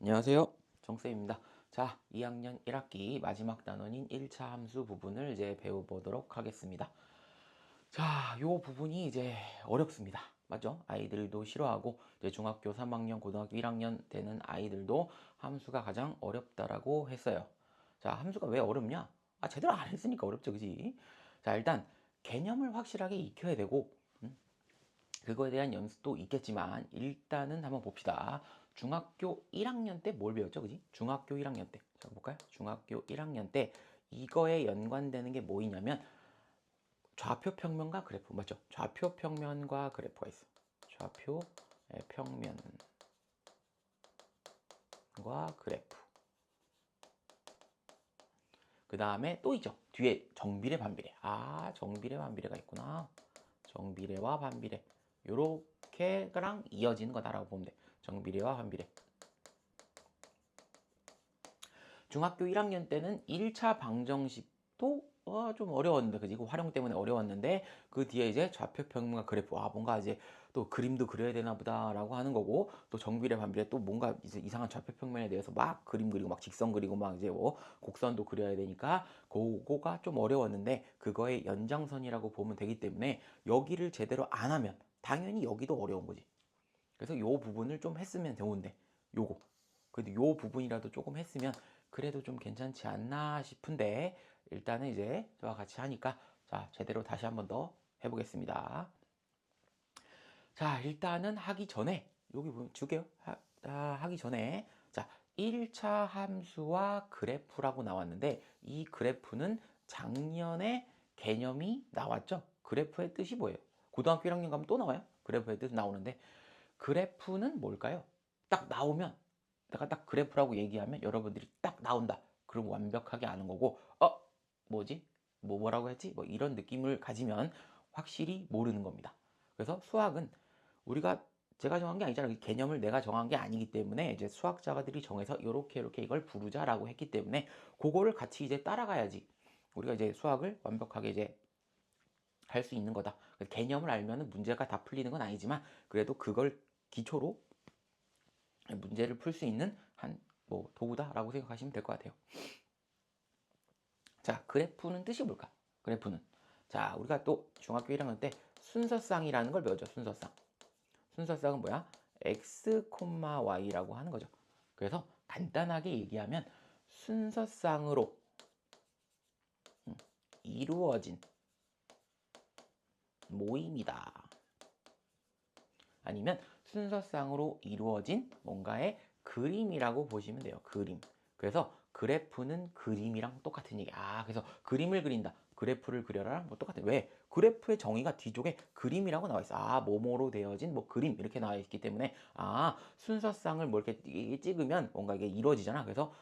안녕하세요. 정쌤입니다. 자, 2학년 1학기 마지막 단원인 1차 함수 부분을 이제 배워보도록 하겠습니다. 자, 요 부분이 이제 어렵습니다. 맞죠? 아이들도 싫어하고 이제 중학교 3학년, 고등학교 1학년 되는 아이들도 함수가 가장 어렵다라고 했어요. 자, 함수가 왜 어렵냐? 제대로 안 했으니까 어렵죠, 그지? 자, 일단 개념을 확실하게 익혀야 되고 그거에 대한 연습도 있겠지만 일단은 한번 봅시다. 중학교 1학년 때 뭘 배웠죠? 그지? 중학교 1학년 때. 자, 볼까요? 중학교 1학년 때 이거에 연관되는 게 뭐 있냐면 좌표 평면과 그래프. 맞죠? 좌표 평면과 그래프가 있어. 좌표 평면과 그래프. 그 다음에 또 있죠. 뒤에 정비례 반비례. 정비례 반비례가 있구나. 정비례와 반비례. 요렇게랑 이어지는 거다라고 보면 돼. 정비례와 반비례. 중학교 1학년 때는 1차 방정식도 좀 어려웠는데, 그지? 그 활용 때문에 어려웠는데, 그 뒤에 이제 좌표 평면과 그래프, 뭔가 이제 또 그림도 그려야 되나 보다라고 하는 거고, 또 정비례, 반비례 또 뭔가 이제 이상한 좌표 평면에 대해서 막 그림 그리고 막 직선 그리고 막 이제 뭐 곡선도 그려야 되니까, 그거가 좀 어려웠는데, 그거의 연장선이라고 보면 되기 때문에, 여기를 제대로 안 하면, 당연히 여기도 어려운 거지. 그래서 요 부분을 좀 했으면 좋은데, 요거. 그래도 요 부분이라도 조금 했으면 그래도 좀 괜찮지 않나 싶은데 일단은 이제 저와 같이 하니까 자 제대로 다시 한번 더 해보겠습니다. 자 일단은 하기 전에 여기 보면 줄게요. 하기 전에 자 1차 함수와 그래프라고 나왔는데 이 그래프는 작년에 개념이 나왔죠. 그래프의 뜻이 뭐예요? 고등학교 1학년 가면 또 나와요. 그래프의 뜻 나오는데 그래프는 뭘까요? 딱 나오면 내가 딱 그래프라고 얘기하면 여러분들이 딱 나온다. 그럼 완벽하게 아는 거고 뭐지? 뭐라고 했지? 뭐 이런 느낌을 가지면 확실히 모르는 겁니다. 그래서 수학은 우리가 제가 정한 게 아니잖아요. 개념을 내가 정한 게 아니기 때문에 이제 수학자들이 정해서 이렇게 이걸 부르자라고 했기 때문에 그거를 같이 이제 따라가야지. 우리가 이제 수학을 완벽하게 이제 할 수 있는 거다. 개념을 알면 문제가 다 풀리는 건 아니지만 그래도 그걸 기초로 문제를 풀 수 있는 한 뭐 도구다라고 생각하시면 될 것 같아요. 자, 그래프는 뜻이 뭘까? 그래프는 자, 우리가 또 중학교 1학년 때 순서쌍이라는 걸 배웠죠. 순서쌍. 순서쌍은 뭐야? x, y라고 하는 거죠. 그래서 간단하게 얘기하면 순서쌍으로 이루어진 모임이다. 아니면 순서쌍으로 이루어진 뭔가의 그림이라고 보시면 돼요. 그림. 그래서 그래프는 그림이랑 똑같은 얘기. 그래서 그림을 그린다. 그래프를 그려라. 뭐 똑같아. 왜? 그래프의 정의가 뒤쪽에 그림이라고 나와 있어. 뭐뭐로 되어진 뭐 그림 이렇게 나와 있기 때문에 순서쌍을 뭐 이렇게 찍으면 뭔가 이게 이루어지잖아. 그래서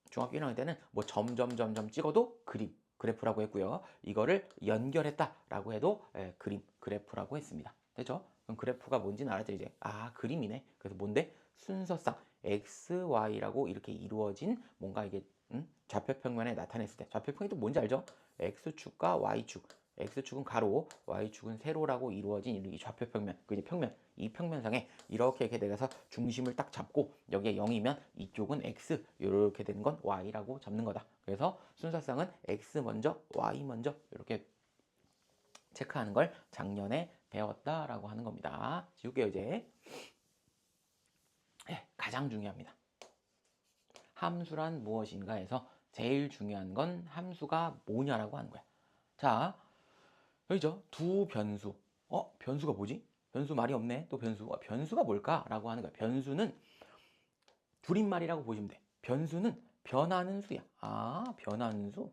중학교 1학년 때는 뭐 점점점점 찍어도 그림. 그래프라고 했고요. 이거를 연결했다라고 해도 그림, 그래프라고 했습니다. 됐죠? 그럼 그래프가 뭔지는 알았죠, 이제. 그림이네. 그래서 뭔데? 순서상 x, y라고 이렇게 이루어진 뭔가 이게 좌표 평면에 나타냈을 때 좌표 평이 또 뭔지 알죠? x축과 y축. x축은 가로, y축은 세로라고 이루어진 이 좌표 평면, 그 평면, 이 평면상에 이렇게 내려서 중심을 딱 잡고 여기에 0이면 이쪽은 x, 이렇게 되는 건 y라고 잡는 거다. 그래서 순서상은 x 먼저, y 먼저 이렇게 체크하는 걸 작년에 배웠다라고 하는 겁니다. 지울게요, 이제. 가장 중요합니다. 함수란 무엇인가 해서 제일 중요한 건 함수가 뭐냐라고 하는 거야. 자, 여기죠. 두 변수. 변수가 뭐지? 변수 말이 없네. 또 변수. 변수가 뭘까라고 하는 거야. 변수는 줄임말이라고 보시면 돼. 변수는 변하는 수야. 변하는 수.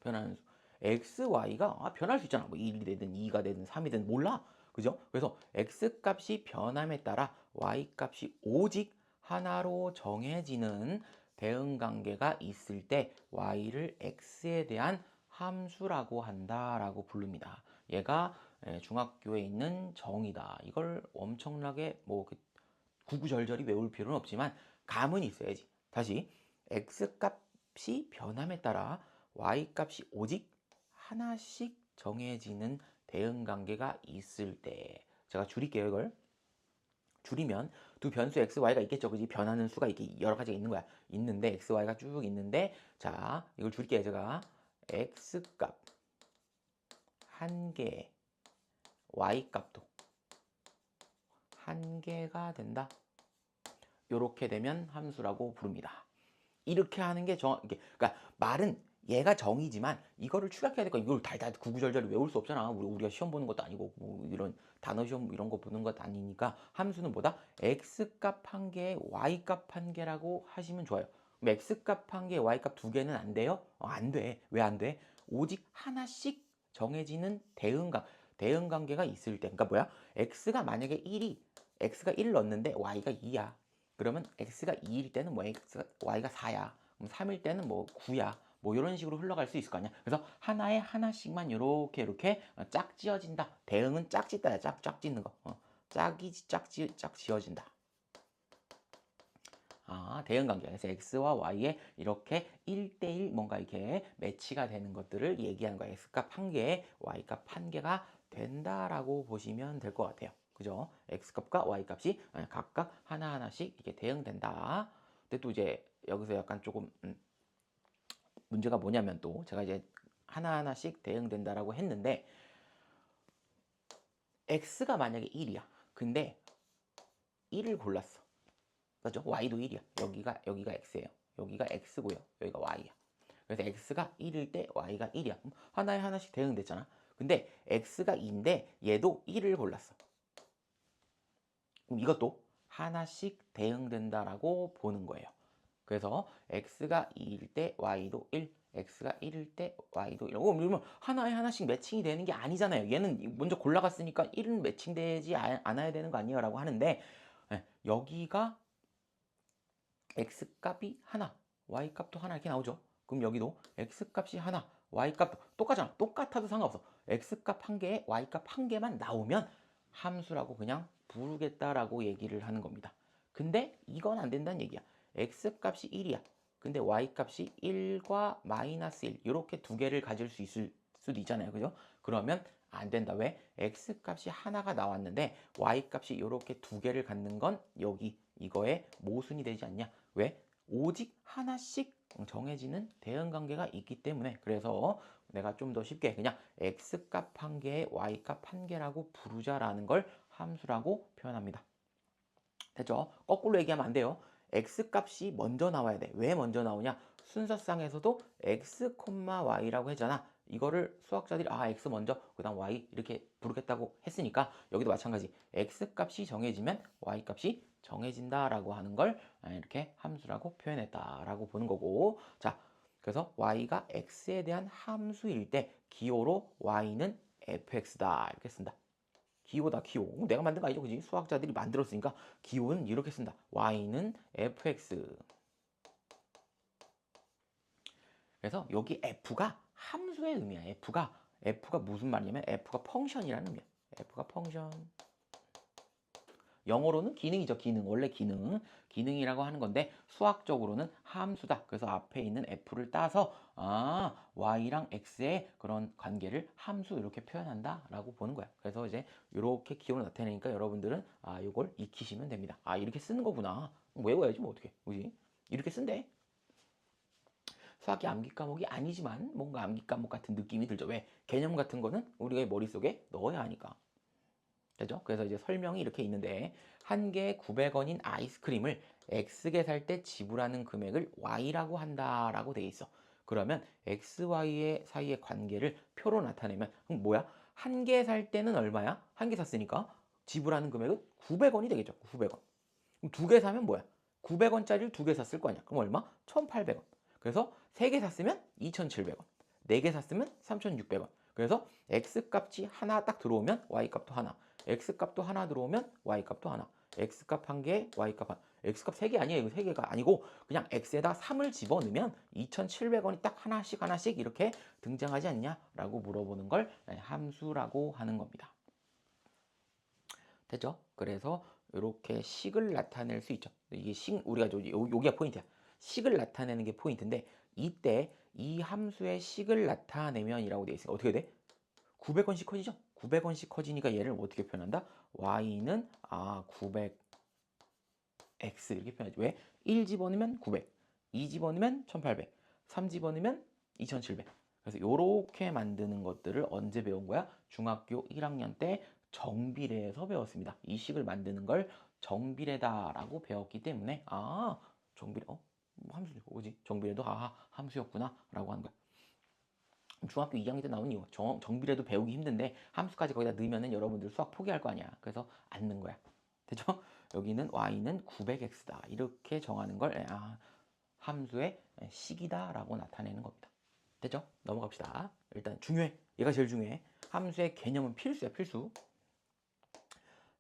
변하는 수. x, y가 변할 수 있잖아. 뭐 1이 되든 2가 되든 3이 되든 몰라. 그죠? 그래서 x 값이 변함에 따라 y 값이 오직 하나로 정해지는 대응 관계가 있을 때 y를 x에 대한 함수라고 한다라고 부릅니다. 얘가 중학교에 있는 정의다. 이걸 엄청나게 뭐 구구절절히 외울 필요는 없지만 감은 있어야지. 다시 x 값이 변함에 따라 y 값이 오직 하나씩 정해지는 대응 관계가 있을 때 제가 줄일게요 이걸. 줄이면 두 변수 x, y가 있겠죠. 그지? 변하는 수가 이렇게 여러 가지가 있는 거야. 있는데 x, y가 쭉 있는데 자, 이걸 줄게요. 제가 x 값 한 개, y 값도 한 개가 된다. 이렇게 되면 함수라고 부릅니다. 이렇게 하는 게 그러니까 말은 얘가 정이지만 이거를 추락해야 될 거야. 이걸 달달 구구절절 외울 수 없잖아. 우리가 시험 보는 것도 아니고 뭐 이런 단어 시험 이런 거 보는 것 아니니까 함수는 뭐다? x 값 한 개에 y 값 한 개라고 하시면 좋아요. 그럼 x 값 한 개에 y 값 두 개는 안 돼요? 안 돼. 왜 안 돼? 오직 하나씩 정해지는 대응 관계가 있을 때. 그러니까 뭐야? x가 만약에 1이 x가 1 넣었는데 y가 2야. 그러면 x가 2일 때는 뭐 y가 4야. 3일 때는 뭐 9야. 뭐 이런 식으로 흘러갈 수 있을 거 아니야. 그래서 하나에 하나씩만 이렇게 짝 지어진다. 대응은 짝짓다야. 짝 짓는 거. 짝 지어진다. 대응 관계. 그래서 x와 y에 이렇게 1대1 뭔가 이렇게 매치가 되는 것들을 얘기하는 거야. x값 한 개에 y값 한 개가 된다라고 보시면 될 것 같아요. 그죠? x값과 y값이 각각 하나하나씩 이렇게 대응된다. 근데 또 이제 여기서 약간 조금 문제가 뭐냐면 또 제가 이제 하나하나씩 대응된다라고 했는데 x가 만약에 1이야. 근데 1을 골랐어. 그죠? y도 1이야. 여기가 x예요. 여기가 x고요. 여기가 y야. 그래서 x가 1일 때 y가 1이야. 하나에 하나씩 대응됐잖아. 근데 x가 2인데 얘도 1을 골랐어. 그럼 이것도 하나씩 대응된다라고 보는 거예요. 그래서 x가 2일 때 y도 1, x가 1일 때 y도 1. 그러면 하나에 하나씩 매칭이 되는 게 아니잖아요. 얘는 먼저 골라갔으니까 1은 매칭되지 않아야 되는 거 아니에요? 라고 하는데 여기가 x값이 하나, y값도 하나 이렇게 나오죠. 그럼 여기도 x값이 하나, y값도 똑같잖아. 똑같아도 상관없어. x값 한 개에 y값 한 개만 나오면 함수라고 그냥 부르겠다라고 얘기를 하는 겁니다. 근데 이건 안 된다는 얘기야. x값이 1이야. 근데 y값이 1과 마이너스 1 이렇게 두 개를 가질 수 있을 수도 있잖아요. 그죠? 그러면 안 된다. 왜? x값이 하나가 나왔는데 y값이 이렇게 두 개를 갖는 건 여기 이거의 모순이 되지 않냐? 왜? 오직 하나씩 정해지는 대응 관계가 있기 때문에 그래서 내가 좀 더 쉽게 그냥 x값 한 개에 y값 한 개라고 부르자라는 걸 함수라고 표현합니다. 됐죠? 거꾸로 얘기하면 안 돼요. x값이 먼저 나와야 돼. 왜 먼저 나오냐? 순서상에서도 x, y라고 했잖아. 이거를 수학자들이 x 먼저 그다음 y 이렇게 부르겠다고 했으니까 여기도 마찬가지. x값이 정해지면 y값이 정해진다라고 하는 걸 이렇게 함수라고 표현했다라고 보는 거고. 자, 그래서 y가 x에 대한 함수일 때 기호로 y는 fx다 이렇게 쓴다. 기호다 기호. 내가 만든 거 아니죠, 그지? 수학자들이 만들었으니까 기호는 이렇게 쓴다. y는 fx. 그래서 여기 f가 함수의 의미야. f가 무슨 말이냐면 f가 펑션이라는 의미야. f가 펑션. 영어로는 기능이죠. 기능. 원래 기능이라고 하는 건데 수학적으로는 함수다. 그래서 앞에 있는 f를 따서 y랑 x의 그런 관계를 함수 이렇게 표현한다 라고 보는 거야. 그래서 이제 이렇게 기호로 나타내니까 여러분들은 이걸 익히시면 됩니다. 이렇게 쓰는 거구나. 외워야지 뭐 어떻게. 그지? 이렇게 쓴대. 수학이 암기 과목이 아니지만 뭔가 암기 과목 같은 느낌이 들죠. 왜? 개념 같은 거는 우리가 머릿속에 넣어야 하니까. 그죠? 그래서 이제 설명이 이렇게 있는데 한 개에 900원인 아이스크림을 X개 살 때 지불하는 금액을 Y라고 한다라고 돼 있어. 그러면 X, Y의 사이의 관계를 표로 나타내면 그럼 뭐야? 한 개 살 때는 얼마야? 한 개 샀으니까 지불하는 금액은 900원이 되겠죠. 900원. 그럼 두 개 사면 뭐야? 900원짜리를 두 개 샀을 거 아니야. 그럼 얼마? 1,800원. 그래서 세 개 샀으면 2,700원. 네 개 샀으면 3,600원. 그래서 x 값이 하나 딱 들어오면 y 값도 하나, x 값도 하나 들어오면 y 값도 하나, x 값 한 개, y 값 하나. x 값 세 개 아니에요. 이거 세 개가 아니고 그냥 x에다 3을 집어넣으면 2,700원이 딱 하나씩 이렇게 등장하지 않냐라고 물어보는 걸 함수라고 하는 겁니다. 됐죠? 그래서 이렇게 식을 나타낼 수 있죠. 이게 우리가 여기가 포인트야. 식을 나타내는 게 포인트인데 이때 이 함수의 식을 나타내면이라고 되어 있으니까 어떻게 돼? 900원씩 커지죠? 900원씩 커지니까 얘를 어떻게 표현한다? y는 900 x 이렇게 표현하죠. 왜? 1 집어넣으면 900, 2 집어넣으면 1800, 3 집어넣으면 2700. 그래서 요렇게 만드는 것들을 언제 배운 거야? 중학교 1학년 때 정비례에서 배웠습니다. 이 식을 만드는 걸 정비례다라고 배웠기 때문에 아 정비례 뭐 함수 뭐지? 정비례도 함수였구나 라고 하는 거야. 중학교 2학년 때 나온 이유 정비례도 배우기 힘든데 함수까지 거기다 넣으면은 여러분들 수학 포기할 거 아니야. 그래서 안 넣은 거야. 됐죠? 여기는 y는 900x다 이렇게 정하는 걸 함수의 식이다 라고 나타내는 겁니다. 됐죠? 넘어갑시다. 일단 중요해. 얘가 제일 중요해. 함수의 개념은 필수야, 필수.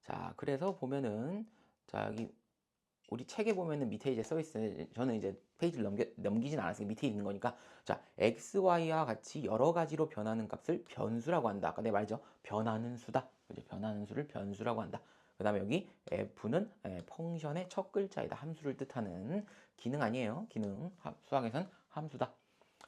자, 그래서 보면은 자, 여기 우리 책에 보면은 밑에 이제 써 있어요. 저는 이제 페이지를 넘기진 않았으니까 밑에 있는 거니까. 자, x, y와 같이 여러 가지로 변하는 값을 변수라고 한다. 아까 내가 말했죠. 변하는 수다. 그죠? 변하는 수를 변수라고 한다. 그 다음에 여기 f는 펑션의 첫 글자이다. 함수를 뜻하는 기능 아니에요. 기능. 수학에선 함수다.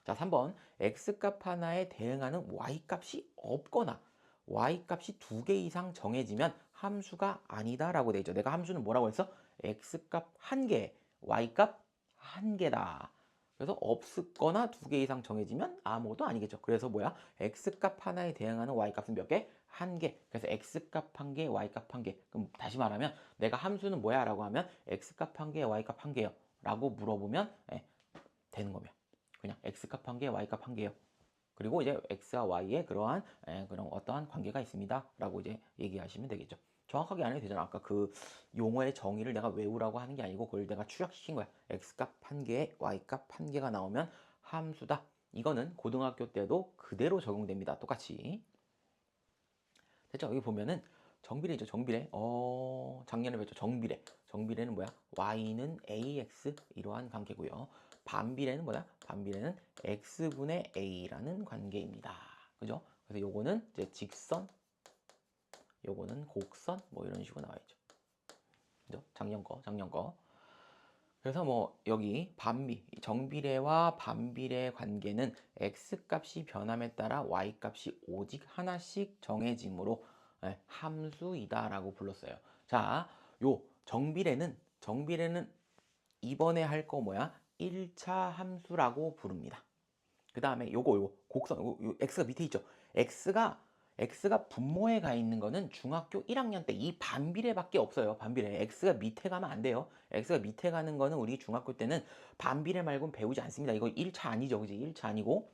자, 3번 x값 하나에 대응하는 y값이 없거나 y값이 2개 이상 정해지면 함수가 아니다 라고 돼 있죠. 내가 함수는 뭐라고 했어? x값 1개, y값 1개다. 그래서 없거나 2개 이상 정해지면 아무것도 아니겠죠. 그래서 뭐야? x값 하나에 대응하는 y값은 몇 개? 1개. 그래서 x값 1개, y값 1개. 그럼 다시 말하면 내가 함수는 뭐야? 라고 하면 x값 1개, y값 1개요. 라고 물어보면 되는 거면. 그냥 x값 1개, y값 1개요. 그리고 이제 x와 y의 그러한 그런 어떠한 관계가 있습니다. 라고 이제 얘기하시면 되겠죠. 정확하게 안 해도 되잖아. 아까 그 용어의 정의를 내가 외우라고 하는 게 아니고 그걸 내가 추락시킨 거야. x값 1개에 y값 1개가 나오면 함수다. 이거는 고등학교 때도 그대로 적용됩니다. 똑같이. 됐죠? 여기 보면은 정비례죠. 정비례. 작년에 배웠죠. 정비례. 정비례는 뭐야? y는 ax 이러한 관계고요. 반비례는 뭐야? 반비례는 x분의 a라는 관계입니다. 그죠? 그래서 요거는 이제 직선, 요거는 곡선 뭐 이런 식으로 나와 있죠. 그죠? 작년 거. 그래서 뭐 여기 정비례와 반비례 관계는 x값이 변함에 따라 y값이 오직 하나씩 정해지므로 함수이다라고 불렀어요. 자, 요 정비례는 이번에 할 거 뭐야? 1차 함수라고 부릅니다. 그 다음에 요거 곡선 요 x가 밑에 있죠. x가 분모에 가 있는 거는 중학교 1학년 때 이 반비례밖에 없어요. 반비례. x가 밑에 가면 안 돼요. x가 밑에 가는 거는 우리 중학교 때는 반비례 말고는 배우지 않습니다. 이거 1차 아니죠. 그지? 1차 아니고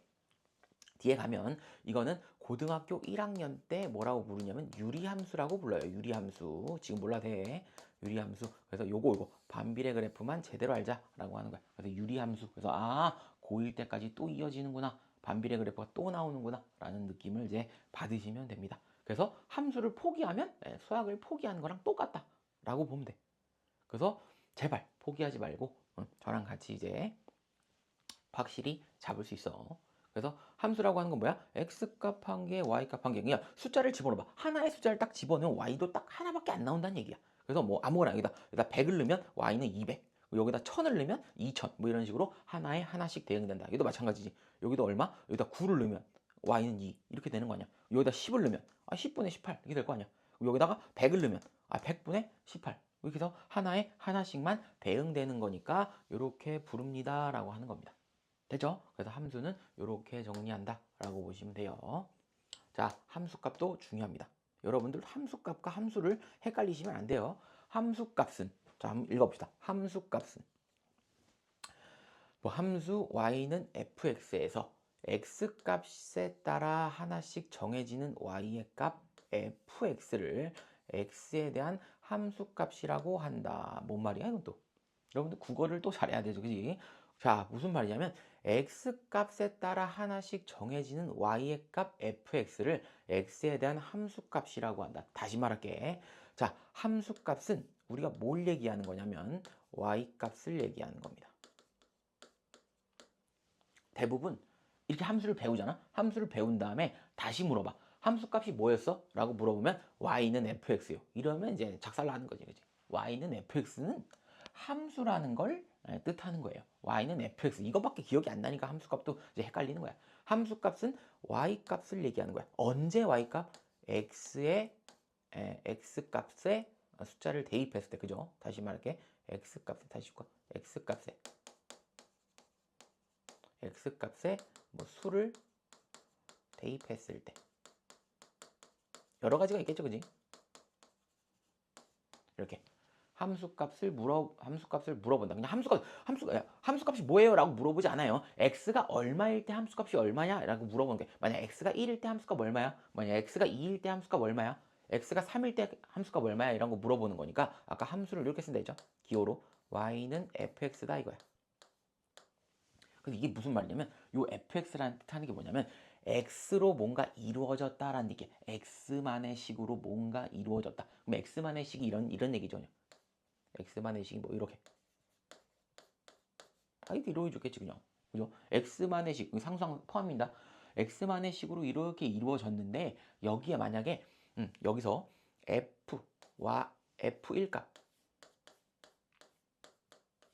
뒤에 가면 이거는 고등학교 1학년 때 뭐라고 부르냐면 유리함수라고 불러요. 유리함수. 지금 몰라도 돼. 유리함수. 그래서 요거 반비례 그래프만 제대로 알자라고 하는 거야. 그래서 유리함수. 그래서 고1 때까지 또 이어지는구나. 반비례 그래프가 또 나오는구나 라는 느낌을 이제 받으시면 됩니다. 그래서 함수를 포기하면 수학을 포기하는 거랑 똑같다 라고 보면 돼. 그래서 제발 포기하지 말고 저랑 같이 이제 확실히 잡을 수 있어. 그래서 함수라고 하는 건 뭐야? x값 1개, y값 1개. 그냥 숫자를 집어넣어봐. 하나의 숫자를 딱 집어넣으면 y도 딱 하나밖에 안 나온다는 얘기야. 그래서 뭐 아무거나 여기다 100을 넣으면 y는 200. 여기다 1000을 넣으면 2000. 뭐 이런 식으로 하나에 하나씩 대응된다. 여기도 마찬가지지. 여기도 얼마? 여기다 9를 넣으면 y는 2. 이렇게 되는 거 아니야. 여기다 10을 넣으면 10분의 18. 이렇게 될 거 아니야. 여기다가 100을 넣으면 100분의 18. 이렇게 해서 하나에 하나씩만 대응되는 거니까 이렇게 부릅니다라고 하는 겁니다. 되죠? 그래서 함수는 이렇게 정리한다 라고 보시면 돼요. 자, 함수값도 중요합니다. 여러분들 함수값과 함수를 헷갈리시면 안 돼요. 함수값은 자, 한번 읽어봅시다. 함수값은 뭐 함수 y는 fx에서 x값에 따라 하나씩 정해지는 y의 값 fx를 x에 대한 함수값이라고 한다. 뭔 말이야 이건 또. 여러분들 국어를 또 잘해야 되죠. 그지? 자, 무슨 말이냐면 x값에 따라 하나씩 정해지는 y의 값 fx를 x에 대한 함수값이라고 한다. 다시 말할게. 자, 함수값은 우리가 뭘 얘기하는 거냐면 y값을 얘기하는 겁니다. 대부분 이렇게 함수를 배우잖아. 함수를 배운 다음에 다시 물어봐. 함수값이 뭐였어? 라고 물어보면 y는 fx요. 이러면 이제 작살나는 거지. 그치? y는 fx는 함수라는 걸 뜻하는 거예요. y는 fx. 이거밖에 기억이 안 나니까 함수값도 이제 헷갈리는 거야. 함수값은 y값을 얘기하는 거야. 언제 y값? x값에 숫자를 대입했을 때. 그죠? 다시 말할게. x값에 다시 줄까? x값에 뭐 수를 대입했을 때 여러 가지가 있겠죠, 그지? 이렇게 함수값을 물어본다. 그냥 함수값이 뭐예요라고 물어보지 않아요. x가 얼마일 때 함수값이 얼마냐라고 물어보는 게 만약 x가 1일 때 함수값 얼마야? 만약 x가 2일 때 함수값 얼마야? x가 3일 때 함수값 얼마야? 이런 거 물어보는 거니까 아까 함수를 이렇게 쓴다 했죠. 기호로 y는 fx다 이거야. 근데 이게 무슨 말이냐면 요 fx라는 뜻하는 게 뭐냐면 x로 뭔가 이루어졌다라는 얘기야. x만의 식으로 뭔가 이루어졌다. 그럼 x만의 식이 이런 얘기죠. x만의 식이 뭐 이렇게 이렇게 이루어졌겠지 그냥. 그죠? x만의 식 상수항 포함입니다. x만의 식으로 이렇게 이루어졌는데 여기에 만약에 여기서 f와 f1 값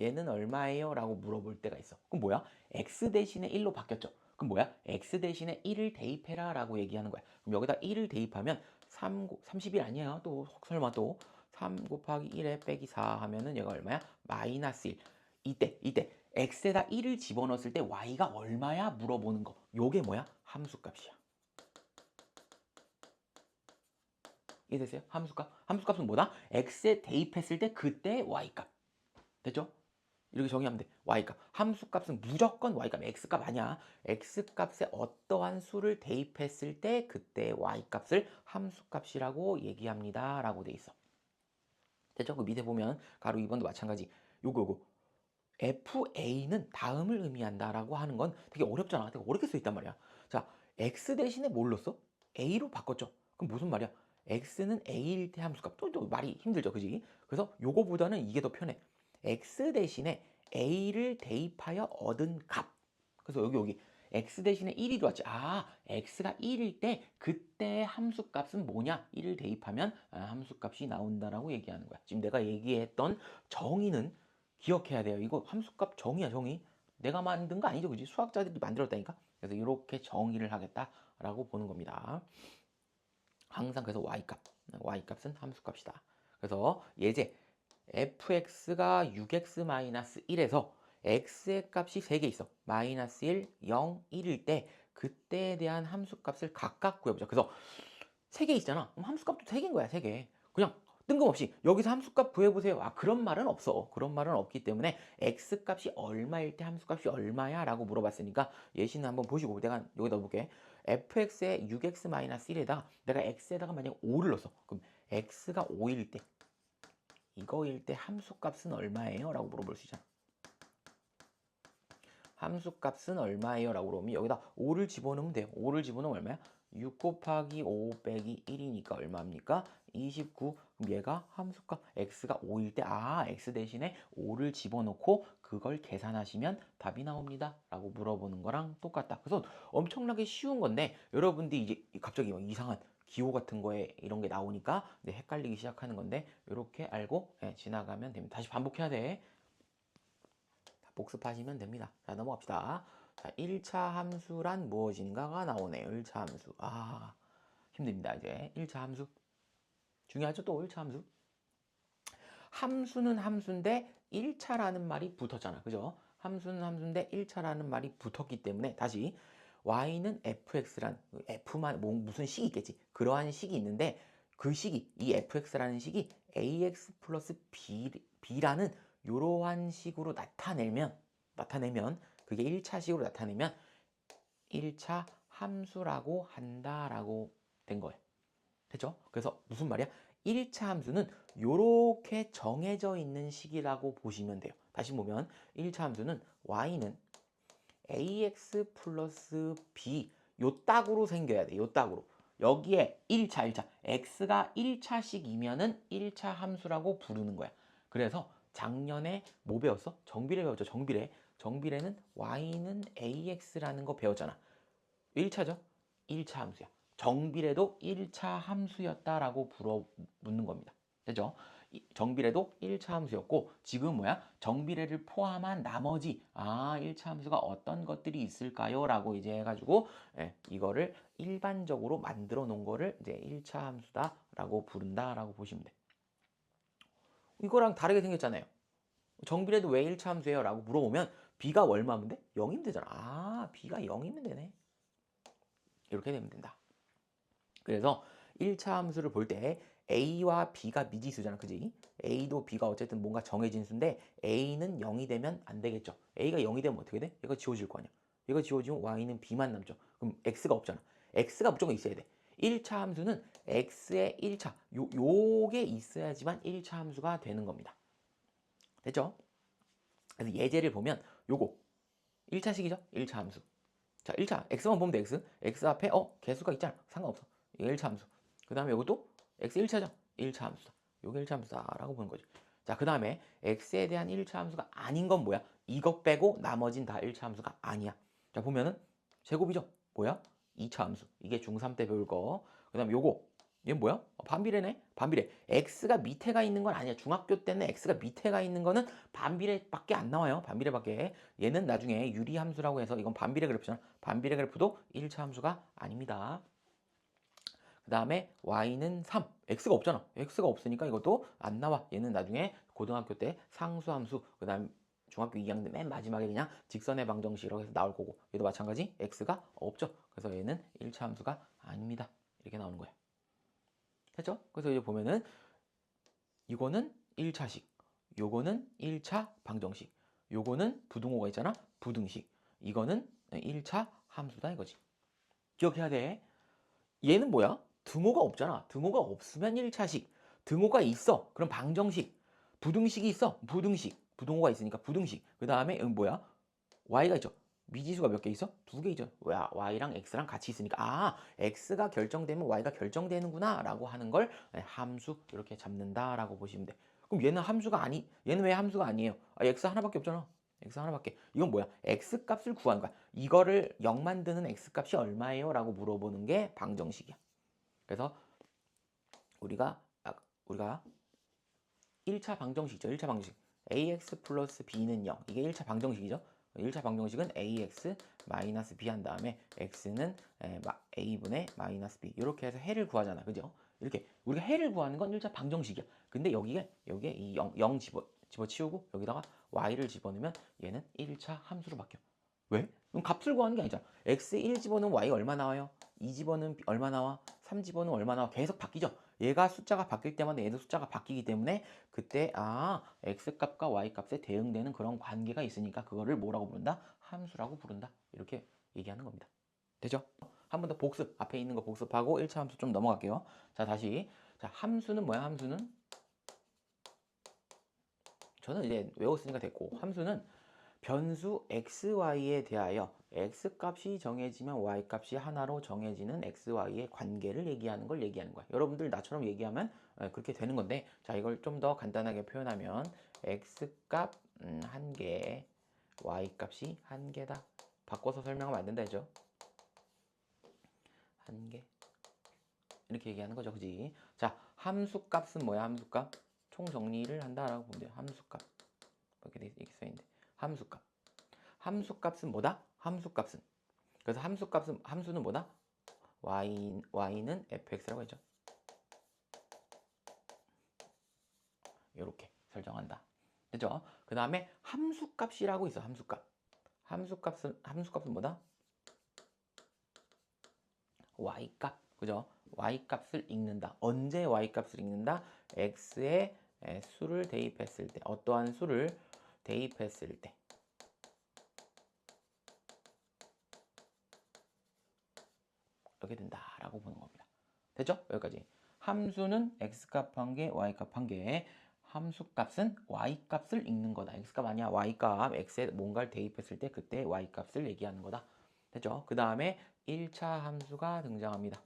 얘는 얼마예요? 라고 물어볼 때가 있어. 그럼 뭐야? x 대신에 1로 바뀌었죠. 그럼 뭐야? x 대신에 1을 대입해라 라고 얘기하는 거야. 그럼 여기다 1을 대입하면 30일 아니야. 또 설마 또 3 곱하기 1에 빼기 4 하면은 얘가 얼마야? 마이너스 1. 이때 x에다 1을 집어넣었을 때 y가 얼마야? 물어보는 거. 요게 뭐야? 함수값이야. 이해되세요? 함수값은 뭐다? x에 대입했을 때 그때 y값. 됐죠? 이렇게 정의하면 돼. y값. 함수값은 무조건 y값. x값 아니야. x값에 어떠한 수를 대입했을 때 그때 y값을 함수값이라고 얘기합니다. 라고 돼 있어. 됐죠? 그 밑에 보면 가로 2번도 마찬가지. 요거. FA는 다음을 의미한다 라고 하는 건 되게 어렵잖아. 되게 어렵게 써 있단 말이야. 자, X 대신에 뭘 넣었어? A로 바꿨죠. 그럼 무슨 말이야? X는 A일 때 함수값. 또 말이 힘들죠. 그지? 그래서 요거보다는 이게 더 편해. X 대신에 A를 대입하여 얻은 값. 그래서 여기 X 대신에 1이 들어왔지. 아, X가 1일 때 그때 함수값은 뭐냐? 1을 대입하면 함수값이 나온다라고 얘기하는 거야. 지금 내가 얘기했던 정의는 기억해야 돼요. 이거 함수값 정의야, 정의. 내가 만든 거 아니죠, 그지? 수학자들이 만들었다니까. 그래서 이렇게 정의를 하겠다라고 보는 겁니다. 항상 그래서 y값은 함수값이다. 그래서 예제 fx가 6x-1에서 x의 값이 3개 있어. 마이너스 1, 0, 1일 때 그때에 대한 함수값을 각각 구해보자. 그래서 3개 있잖아. 그럼 함수값도 3개인 거야, 3개. 그냥 뜬금없이 여기서 함수값 구해보세요. 그런 말은 없어. 그런 말은 없기 때문에 x값이 얼마일 때 함수값이 얼마야? 라고 물어봤으니까 예시는 한번 보시고 내가 여기다 넣어볼게. fx에 6x-1에다가 내가 x에다가 만약 5를 넣었어. 그럼 x가 5일 때 이거일 때 함수값은 얼마예요? 라고 물어볼 수 있잖아. 함수값은 얼마예요? 라고 그러면 여기다 5를 집어넣으면 돼요. 5를 집어넣으면 얼마야? 6 곱하기 5 빼기 1이니까 얼마입니까? 29. 그럼 얘가 함수값 x가 5일 때 x 대신에 5를 집어넣고 그걸 계산하시면 답이 나옵니다. 라고 물어보는 거랑 똑같다. 그래서 엄청나게 쉬운 건데 여러분들이 이제 갑자기 막 이상한 기호 같은 거에 이런 게 나오니까 헷갈리기 시작하는 건데 이렇게 알고 지나가면 됩니다. 다시 반복해야 돼. 복습하시면 됩니다. 자, 넘어갑시다. 자, 1차 함수란 무엇인가가 나오네요. 1차 함수. 힘듭니다. 이제 1차 함수. 중요하죠? 또 1차 함수. 함수는 함수인데 1차라는 말이 붙었잖아. 그죠? 함수는 함수인데 1차라는 말이 붙었기 때문에 다시 y는 fx란 f만 무슨 식이 있겠지. 그러한 식이 있는데 그 식이 이 fx라는 식이 ax 플러스 b라는 이러한 식으로 나타내면 그게 1차식으로 나타내면 1차 함수라고 한다라고 된 거예요. 됐죠? 그래서 무슨 말이야? 1차 함수는 이렇게 정해져 있는 식이라고 보시면 돼요. 다시 보면 1차 함수는 y는 ax 플러스 b 요 딱으로 생겨야 돼. 요 딱으로. 여기에 1차 x가 1차식이면은 1차 함수라고 부르는 거야. 그래서 작년에 뭐 배웠어? 정비례 배웠죠. 정비례는 y는 ax라는 거 배웠잖아. 1차죠? 1차 함수야. 정비례도 1차 함수였다라고 묻는 겁니다. 됐죠? 정비례도 1차 함수였고 지금 뭐야? 정비례를 포함한 나머지 1차 함수가 어떤 것들이 있을까요? 라고 이제 해가지고 이거를 일반적으로 만들어 놓은 거를 이제 1차 함수다라고 부른다라고 보시면 돼. 이거랑 다르게 생겼잖아요. 정비례도 왜 1차 함수예요? 라고 물어보면 b가 얼마면 돼? 0이면 되잖아. 아, b가 0이면 되네. 이렇게 되면 된다. 그래서 1차 함수를 볼 때 a와 b가 미지수잖아. 그지? a도 b가 어쨌든 뭔가 정해진 수인데 a는 0이 되면 안 되겠죠. a가 0이 되면 어떻게 돼? 얘가 지워질 거 아니야. 얘가 지워지면 y는 b만 남죠. 그럼 x가 없잖아. x가 무조건 있어야 돼. 1차 함수는 x의 1차 요게 있어야지만 1차 함수가 되는 겁니다. 됐죠? 그래서 예제를 보면 요거 1차식이죠? 1차 함수. 자, 1차 x만 보면 돼. x 앞에 개수가 있잖아. 상관없어. 이거 1차 함수. 그 다음에 이것도 x 1차죠. 1차 함수다. 요게 1차 함수다라고 보는 거지. 자, 그 다음에 x에 대한 1차 함수가 아닌 건 뭐야? 이것 빼고 나머진 다 1차 함수가 아니야. 자, 보면은 제곱이죠. 뭐야? 2차 함수. 이게 중3 때 배울 거. 그 다음에 요거. 얘는 뭐야? 반비례네. 반비례. x가 밑에가 있는 건 아니야. 중학교 때는 x가 밑에가 있는 거는 반비례밖에 안 나와요. 반비례밖에. 얘는 나중에 유리함수라고 해서 이건 반비례 그래프잖아. 반비례 그래프도 1차 함수가 아닙니다. 그 다음에 y는 3. x가 없잖아. x가 없으니까 이것도 안 나와. 얘는 나중에 고등학교 때 상수함수. 그 다음 중학교 2학년 맨 마지막에 그냥 직선의 방정식이라고 해서 나올 거고. 얘도 마찬가지 x가 없죠. 그래서 얘는 1차 함수가 아닙니다. 이렇게 나오는 거예요. 됐죠? 그래서 이제 보면은 이거는 1차식, 요거는 1차 방정식, 요거는 부등호가 있잖아. 부등식. 이거는 1차 함수다 이거지. 기억해야 돼. 얘는 뭐야? 등호가 없잖아. 등호가 없으면 1차식. 등호가 있어. 그럼 방정식. 부등식이 있어. 부등식. 부등호가 있으니까 부등식. 그 다음에 뭐야? y가 있죠. 미지수가 몇 개 있어? 2개 있죠. y랑 x랑 같이 있으니까 x가 결정되면 y가 결정되는구나 라고 하는 걸 함수 이렇게 잡는다라고 보시면 돼. 그럼 얘는 왜 함수가 아니에요? x 하나밖에 없잖아. x 하나밖에. 이건 뭐야? x 값을 구하는 거야. 이거를 0 만드는 x 값이 얼마예요? 라고 물어보는 게 방정식이야. 그래서 우리가 1차 방정식이죠. 1차 방정식. ax 플러스 b는 0. 이게 1차 방정식이죠. 1차 방정식은 ax 마이너스 b 한 다음에 x는 a분의 마이너스 b 이렇게 해서 해를 구하잖아. 그죠? 이렇게 우리가 해를 구하는 건 1차 방정식이야. 근데 여기에 이 0 집어치우고 여기다가 y를 집어넣으면 얘는 1차 함수로 바뀌어. 왜? 그럼 값을 구하는 게 아니잖아. x 1 집어넣으면 y 얼마 나와요? 2 집어넣으면 얼마 나와? 3 집어넣으면 얼마 나와? 계속 바뀌죠. 얘가 숫자가 바뀔 때마다 얘도 숫자가 바뀌기 때문에 그때 x값과 y값에 대응되는 그런 관계가 있으니까 그거를 뭐라고 부른다? 함수라고 부른다. 이렇게 얘기하는 겁니다. 되죠? 한 번 더 복습. 앞에 있는 거 복습하고 1차 함수 좀 넘어갈게요. 자, 다시. 자, 함수는 뭐야? 함수는 저는 이제 외웠으니까 됐고 함수는 변수 xy에 대하여 x값이 정해지면 y값이 하나로 정해지는 xy의 관계를 얘기하는 걸 얘기하는 거야. 여러분들 나처럼 얘기하면 그렇게 되는 건데 자 이걸 좀 더 간단하게 표현하면 x값 1개, y값이 1개다. 바꿔서 설명하면 안 된다 했죠. 1개 이렇게 얘기하는 거죠. 그지? 자 함수값은 뭐야? 함수값 총정리를 한다라고 보면 돼요. 함수값 이렇게 써 있는데 함수값 함수값은 뭐다? 함수값은 그래서 함수는 뭐다? y는 fx라고 했죠. 이렇게 설정한다. 됐죠? 그 다음에 함수값이라고 있어. 함수값은 뭐다? y값. 그죠? y값을 읽는다. 언제 y값을 읽는다? x의 수를 대입했을 때. 어떠한 수를 대입했을 때. 이렇게 된다라고 보는 겁니다. 됐죠? 여기까지. 함수는 x값 1개, y값 1개. 함수값은 y값을 읽는 거다. x값 아니야. y값. x에 뭔가를 대입했을 때 그때 y값을 얘기하는 거다. 됐죠? 그 다음에 1차 함수가 등장합니다.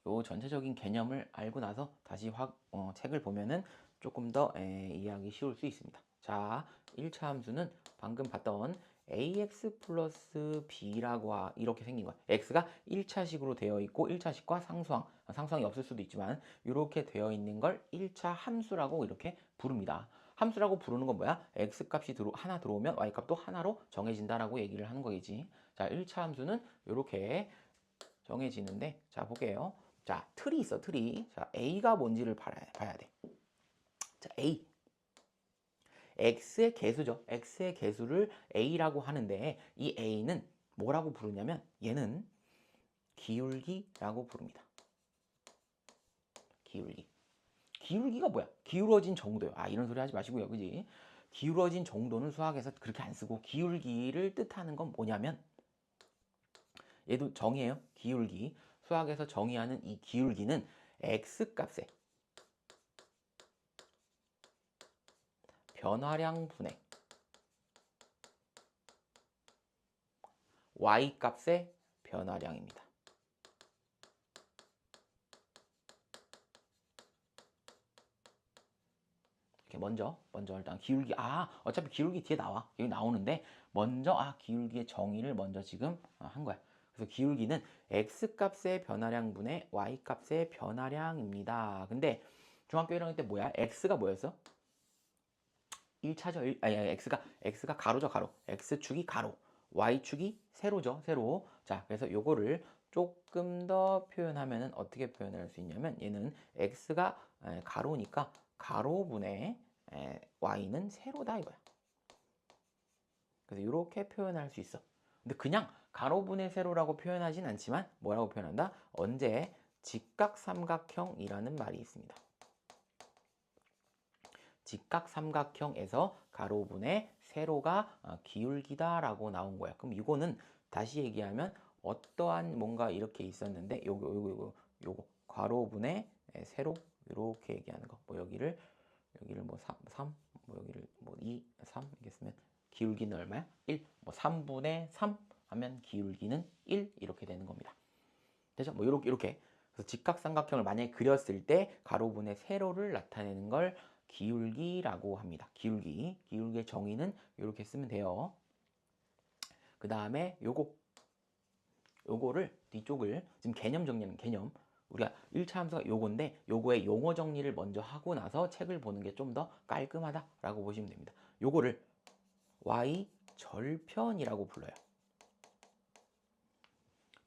요 전체적인 개념을 알고 나서 다시 책을 보면은 조금 더 이해하기 쉬울 수 있습니다. 자, 1차 함수는 방금 봤던 ax 플러스 b라고 이렇게 생긴 거야. x가 1차식으로 되어 있고 1차식과 상수항이 없을 수도 있지만 이렇게 되어 있는 걸 1차 함수라고 이렇게 부릅니다. 함수라고 부르는 건 뭐야? x값이 하나 들어오면 y값도 하나로 정해진다라고 얘기를 하는 거겠지. 자, 1차 함수는 이렇게 정해지는데 자, 볼게요. 자, 틀이 있어, 틀이. 자, A가 뭔지를 봐야 돼. 자, A. X의 개수죠. X의 개수를 A라고 하는데 이 A는 뭐라고 부르냐면 얘는 기울기라고 부릅니다. 기울기. 기울기가 뭐야? 기울어진 정도요. 아, 이런 소리 하지 마시고요. 그지? 기울어진 정도는 수학에서 그렇게 안 쓰고 기울기를 뜻하는 건 뭐냐면 얘도 정의예요. 기울기. 수학에서 정의하는 이 기울기는 X값의 변화량분의 Y값의 변화량입니다. 이렇게 먼저 일단 기울기, 어차피 기울기 뒤에 나와. 여기 나오는데 먼저 기울기의 정의를 먼저 지금 한 거야. 그래서 기울기는 X값의 변화량분의 Y값의 변화량입니다. 근데 중학교 1학년 때 뭐야? X가 뭐였어? 1차죠. X가 가로죠, 가로. X축이 가로. Y축이 세로죠, 세로. 자, 그래서 요거를 조금 더 표현하면은 어떻게 표현할 수 있냐면 얘는 X가 가로니까 가로분의 Y는 세로다 이거야. 그래서 이렇게 표현할 수 있어. 근데 그냥 가로분의 세로라고 표현하진 않지만 뭐라고 표현한다? 언제 직각삼각형이라는 말이 있습니다. 직각삼각형에서 가로분의 세로가 기울기다라고 나온 거야. 그럼 이거는 다시 얘기하면 어떠한 뭔가 이렇게 있었는데 요거 가로분의 세로 이렇게 얘기하는 거. 뭐 여기를 뭐 3, 뭐 여기를 뭐 2, 3 이렇게 쓰면 기울기는 얼마야? 1. 뭐 3분의 3 하면 기울기는 1 이렇게 되는 겁니다. 되죠? 뭐 이렇게. 그래서 직각삼각형을 만약에 그렸을 때 가로분의 세로를 나타내는 걸 기울기라고 합니다. 기울기의 정의는 이렇게 쓰면 돼요. 그 다음에 요거를 뒤쪽을 지금 개념 정리하는 개념. 우리가 1차 함수가 요건데 요거의 용어 정리를 먼저 하고 나서 책을 보는 게 좀 더 깔끔하다라고 보시면 됩니다. 요거를 y 절편이라고 불러요.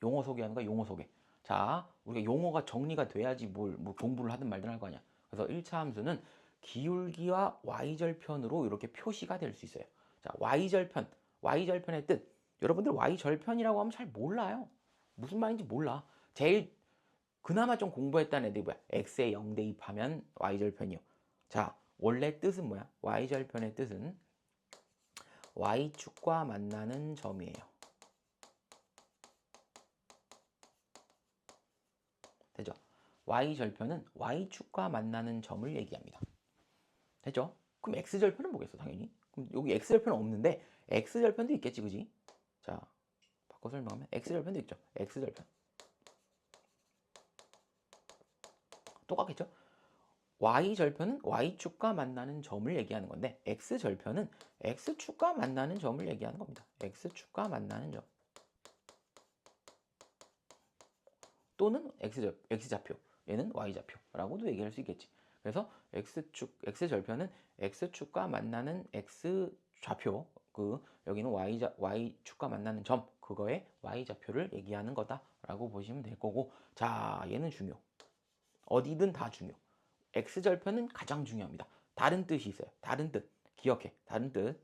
용어 소개하는 거야, 용어 소개. 자, 우리가 용어가 정리가 돼야지 뭐 공부를 하든 말든 할 거 아니야. 그래서 1차 함수는 기울기와 y절편으로 이렇게 표시가 될 수 있어요. 자, y절편의 뜻. 여러분들 y절편이라고 하면 잘 몰라요. 무슨 말인지 몰라. 제일 그나마 좀 공부했다는 애들이 뭐야? x에 0 대입하면 y절편이요. 자, 원래 뜻은 뭐야? y절편의 뜻은 y축과 만나는 점이에요. 되죠? y절편은 y축과 만나는 점을 얘기합니다. 됐죠? 그럼 x절편은 뭐겠어, 당연히? 그럼 여기 x절편은 없는데 x절편도 있겠지, 그지? 자, 바꿔 설명하면 x절편도 있죠. x절편. 똑같겠죠? y절편은 y축과 만나는 점을 얘기하는 건데 x절편은 x축과 만나는 점을 얘기하는 겁니다. x축과 만나는 점. 또는 x좌표, 얘는 y좌표라고도 얘기할 수 있겠지. 그래서 x절편은 x축과 만나는 x좌표, 여기는 y축과 만나는 점, 그거의 y좌표를 얘기하는 거다라고 보시면 될 거고, 자, 얘는 중요. 어디든 다 중요. x절편은 가장 중요합니다. 다른 뜻이 있어요. 다른 뜻. 기억해. 다른 뜻.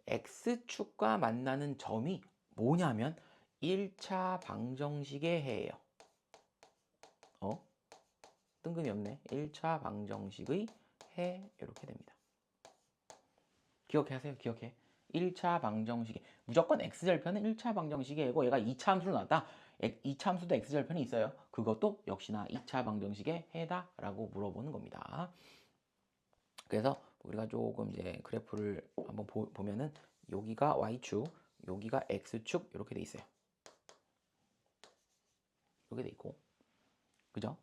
x축과 만나는 점이 뭐냐면 1차 방정식의 해예요. 뜬금이 없네. 1차 방정식의 해 이렇게 됩니다. 기억해 하세요. 기억해. 1차 방정식의 무조건 x절편은 1차 방정식의 해고 얘가 2차 함수로 나왔다. 2차 함수도 x절편이 있어요. 그것도 역시나 2차 방정식의 해다라고 물어보는 겁니다. 그래서 우리가 조금 이제 그래프를 한번 보면은 여기가 y축, 여기가 x축 이렇게 돼 있어요. 이렇게 돼 있고, 그죠?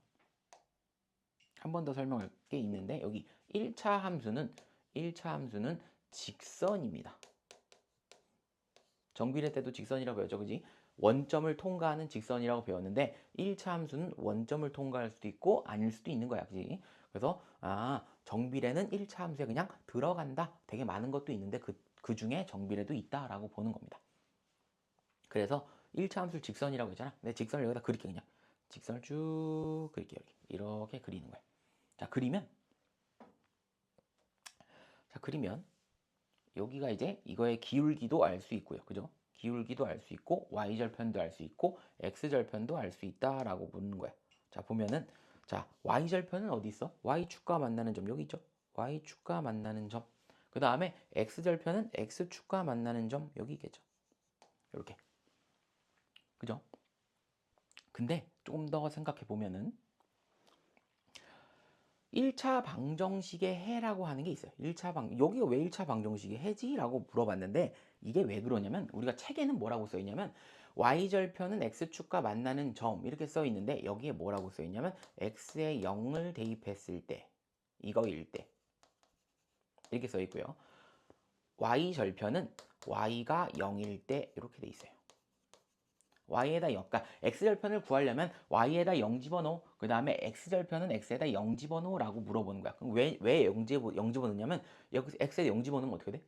한 번 더 설명할 게 있는데 여기 1차 함수는 직선입니다. 정비례 때도 직선이라고 배웠죠, 그지? 원점을 통과하는 직선이라고 배웠는데 1차 함수는 원점을 통과할 수도 있고 아닐 수도 있는 거야, 그지? 그래서 정비례는 1차 함수에 그냥 들어간다. 되게 많은 것도 있는데 그 중에 정비례도 있다라고 보는 겁니다. 그래서 1차 함수를 직선이라고 했잖아. 내 직선을 여기다 그릴게 그냥. 직선을 쭉 그릴게 여기. 이렇게 그리는 거야. 자, 그리면 여기가 이제 이거의 기울기도 알 수 있고요. 그죠? 기울기도 알 수 있고 y절편도 알 수 있고 x절편도 알 수 있다라고 묻는 거야. 자, 보면은 자, y절편은 어디 있어? y축과 만나는 점 여기 있죠? y축과 만나는 점. 그 다음에 x절편은 x축과 만나는 점 여기 있겠죠? 이렇게. 그죠? 근데 조금 더 생각해 보면은 1차 방정식의 해라고 하는 게 있어요. 여기가 왜 1차 방정식의 해지라고 물어봤는데 이게 왜 그러냐면 우리가 책에는 뭐라고 써 있냐면 y절편은 x축과 만나는 점 이렇게 써 있는데 여기에 뭐라고 써 있냐면 x에 0을 대입했을 때 이거일 때 이렇게 써 있고요. y절편은 y가 0일 때 이렇게 돼 있어요. y에다 0, 그러니까 x절편을 구하려면 y에다 0 집어넣어. 그 다음에 x절편은 x에다 0 집어넣으라고 물어보는 거야. 그럼 왜 0 집어넣냐면 여기서 x에 0 집어넣으면 어떻게 돼?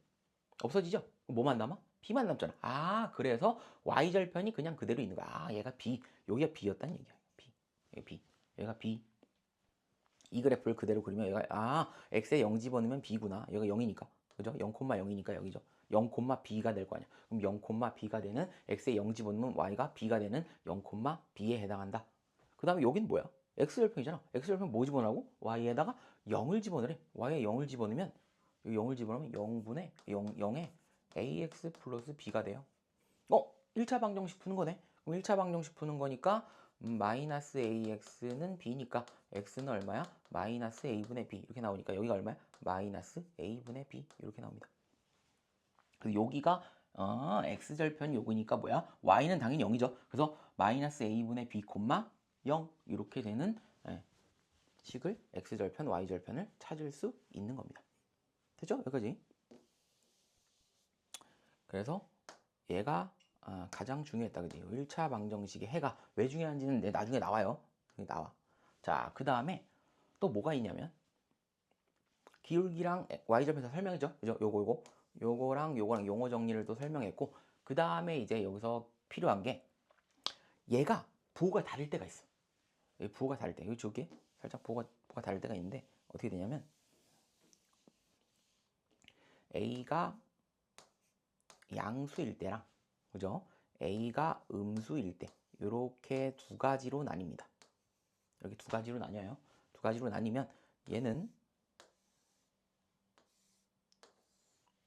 없어지죠? 뭐만 남아? b만 남잖아. 아, 그래서 y절편이 그냥 그대로 있는 거야. 아, 얘가 b, 여기가 b였다는 얘기야. b, 여기 b, 얘가 b. 이 그래프를 그대로 그리면 얘가 x에 0 집어넣으면 b구나. 얘가 0이니까. 그죠? 0,0이니까 여기죠. 0,b가 될 거 아니야. 그럼 0,b가 되는 x에 0 집어넣으면 y가 b가 되는 0,b에 해당한다. 그 다음에 여긴 뭐야? x절편이잖아. x절편 뭐 집어넣고? y에다가 0을 집어넣으래. y에 0을 집어넣으면 0을 집어넣으면 0분의 0에 ax 플러스 b가 돼요. 1차 방정식 푸는 거네. 그럼 1차 방정식 푸는 거니까 마이너스 ax는 b니까 x는 얼마야? 마이너스 a분의 b 이렇게 나오니까 여기가 얼마야? 마이너스 a분의 b 이렇게 나옵니다. 그래서 여기가 x절편 요거니까 뭐야? y는 당연히 0이죠. 그래서 마이너스 a분의 b, 0 이렇게 되는 식을 x절편, y절편을 찾을 수 있는 겁니다. 됐죠? 여기까지. 그래서 얘가 가장 중요했다. 그지? 1차 방정식의 해가 왜 중요한지는 나중에 나와요. 나와. 자, 그 다음에 또 뭐가 있냐면 기울기랑 y절편에서 설명했죠. 그죠? 요거랑 용어 정리를 또 설명했고 그 다음에 이제 여기서 필요한 게 얘가 부호가 다를 때가 있어. 여기 부호가 다를 때. 여기 저기 살짝 부호가 다를 때가 있는데 어떻게 되냐면 a가 양수일 때랑 그죠? a가 음수일 때 이렇게 두 가지로 나뉩니다. 이렇게 두 가지로 나뉘어요. 두 가지로 나뉘면 얘는